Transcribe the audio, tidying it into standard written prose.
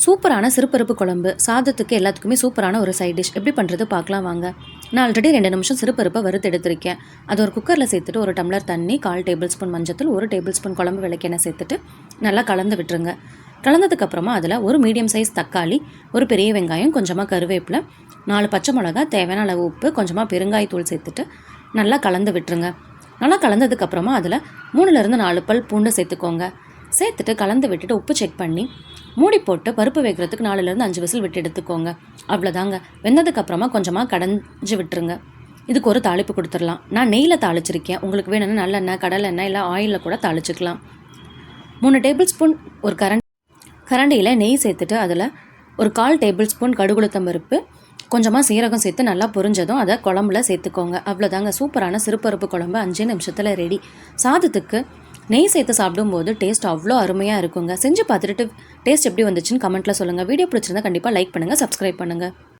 சூப்பரான சிறுபருப்பு குழம்பு சாதத்துக்கு எல்லாத்துக்குமே சூப்பரான ஒரு சைட் டிஷ் எப்படி பண்ணுறது பார்க்கலாம் வாங்க. நான் ஆல்ரெடி 2 நிமிஷம் சிறுபருப்பை வறுத்து எடுத்திருக்கேன். அது ஒரு குக்கரில் சேர்த்துட்டு 1 டம்ளர் தண்ணி, 1/4 டேபிள் ஸ்பூன் மஞ்சத்தூள், 1 டேபிள் ஸ்பூன் குழம்பு விளக்கெண்ணெய் சேர்த்துட்டு நல்லா கலந்து விட்டுருங்க. கலந்ததுக்கப்புறமா அதில் ஒரு மீடியம் சைஸ் தக்காளி, ஒரு பெரிய வெங்காயம், கொஞ்சமாக கருவேப்பிலை, 4 பச்சை மிளகா, தேவையான அளவு உப்பு, கொஞ்சமாக பெருங்காயத்தூள் சேர்த்துட்டு நல்லா கலந்து விட்டுருங்க. நல்லா கலந்ததுக்கப்புறமா அதில் 3லேருந்து 4 பல் பூண்டு சேர்த்துக்கோங்க. சேர்த்துட்டு கலந்து விட்டுட்டு உப்பு செக் பண்ணி மூடி போட்டு பருப்பு வைக்கிறதுக்கு 4லேருந்து 5 விசில் விட்டு எடுத்துக்கோங்க. அவ்வளோதாங்க. வெந்ததுக்கப்புறமா கொஞ்சமாக கடைஞ்சி விட்டுருங்க. இதுக்கு ஒரு தாளிப்பு கொடுத்துடலாம். நான் நெய்யில் தாளிச்சிருக்கேன். உங்களுக்கு வேணும்னா நல்லெண்ணெய், கடலெண்ணெய் இல்லை ஆயிலில் கூட தாளிச்சிக்கலாம். 3 டேபிள் ஸ்பூன் ஒரு கரண்டியில் நெய் சேர்த்துட்டு அதில் ஒரு 1/4 டேபிள் ஸ்பூன் கடுகுளுத்தம் பருப்பு, கொஞ்சமாக சீரகம் சேர்த்து நல்லா பொரிஞ்சதும் அதை குழம்புல சேர்த்துக்கோங்க. அவ்வளோதாங்க. சூப்பரான சிறுபருப்பு குழம்பு 5 நிமிஷத்தில் ரெடி. சாதத்துக்கு நெய் சேர்த்து சாப்பிடும்போது டேஸ்ட் அவ்வளோ அருமையாக இருக்குங்க. செஞ்சு பார்த்துட்டு டேஸ்ட் எப்படி வந்துச்சுன்னு கமெண்ட்டில் சொல்லுங்கள். வீடியோ பிடிச்சிருந்தா கண்டிப்பாக லைக் பண்ணுங்கள், சப்ஸ்கிரைப் பண்ணுங்கள்.